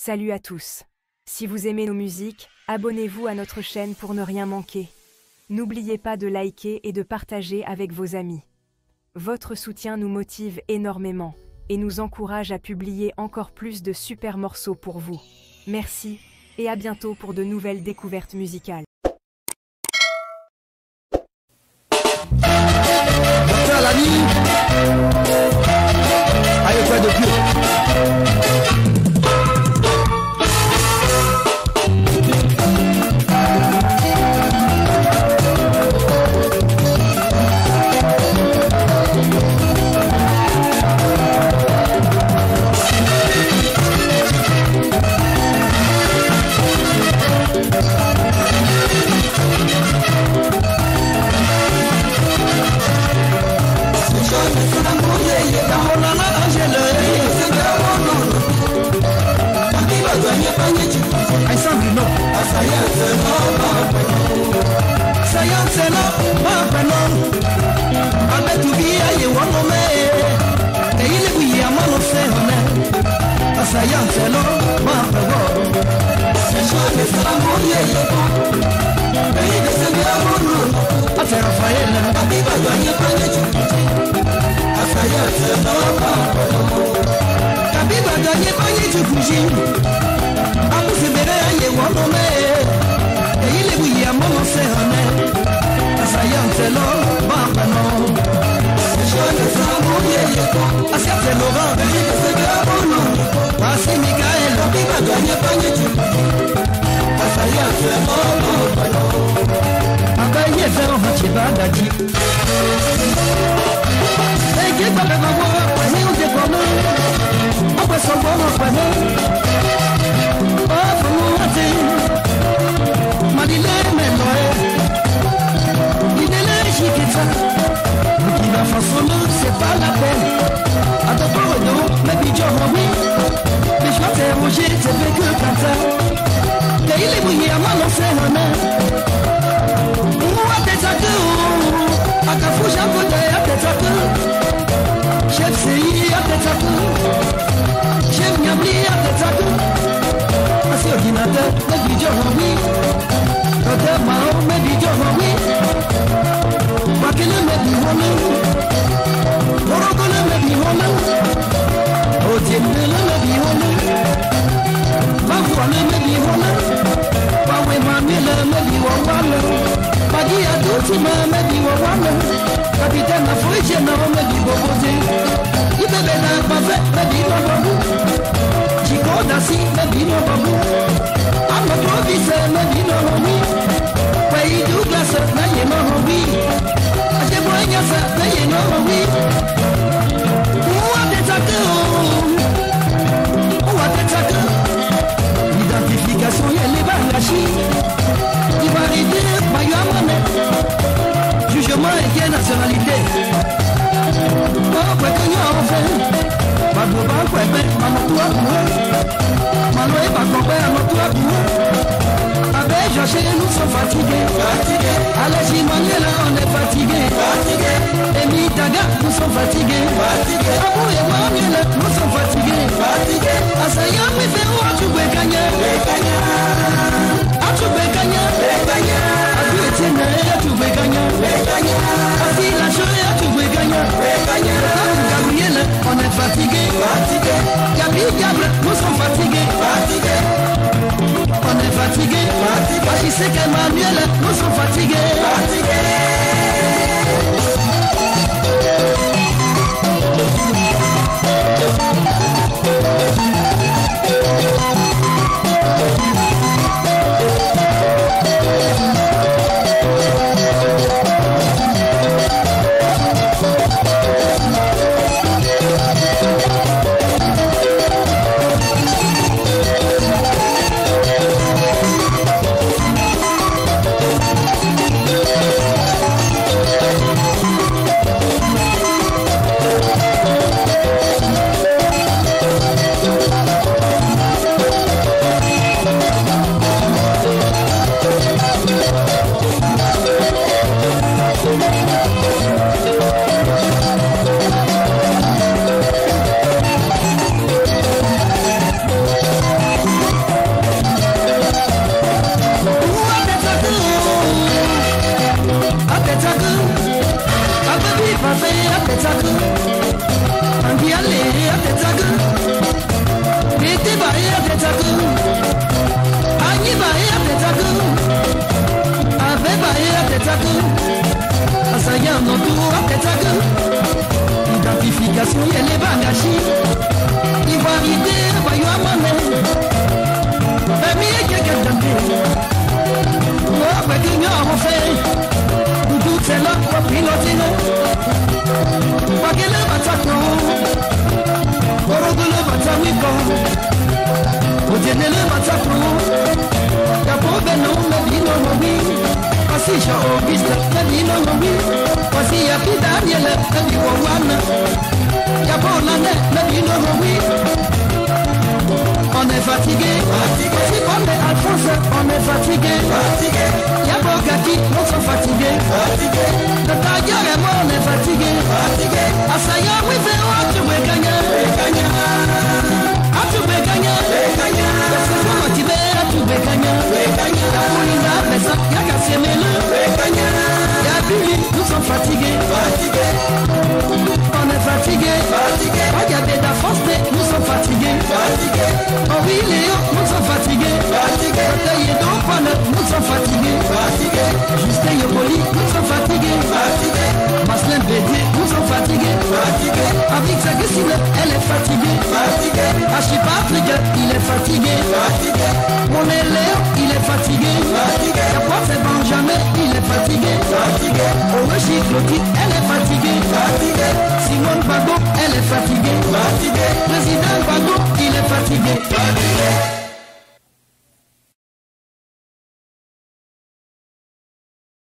Salut à tous. Si vous aimez nos musiques, abonnez-vous à notre chaîne pour ne rien manquer. N'oubliez pas de liker et de partager avec vos amis. Votre soutien nous motive énormément et nous encourage à publier encore plus de super morceaux pour vous. Merci et à bientôt pour de nouvelles découvertes musicales. Docteur Lani, allez quoi de plus? Bahia Tetaku, Anyi Bahia Tetaku, Ave Bahia Tetaku, Asaya Notua Tetaku, identification et les bagages, Ivoirité, Bayouamane, Famille Kekadante, Oh, Pékin, on fait, tout c'est là pour piloter, Bagele Batako. Orogolo batamiko, ojenele batakro, yapo beno medino nomi, pasisha obista medino nomi, pasia pidaniele mediwo wana, yapo nane medino nomi. On est fatigué, si on est Alphonse, on est fatigué, Yabo Gaki, nous sommes fatigués, le Tailleur et moi on est fatigués, Asaya, oui, c'est moi, tu veux gagner, tu veux gagner, c'est moi motivé, tu veux gagner, la Moulina, mais ça, y'a qu'à s'aimer-le, y'a Billy, nous sommes fatigués, on est fatigués, regardez la France, nous sommes fatigués, oh oui Léo, nous sommes fatigués, Taillé d'Ompane, nous sommes fatigués, Justin Yopoli, nous sommes fatigués, Maslin Bédier, nous sommes fatigués, Avec sa Christine, elle est fatiguée, Hachi Patrick, il est fatigué, Mon Léo, il est fatigué, Y'a c'est Benjamin, il est fatigué, Oweshi Clotilde, elle est fatiguée, Simone Bago, elle est fatiguée, Président Bago, il est fatigué.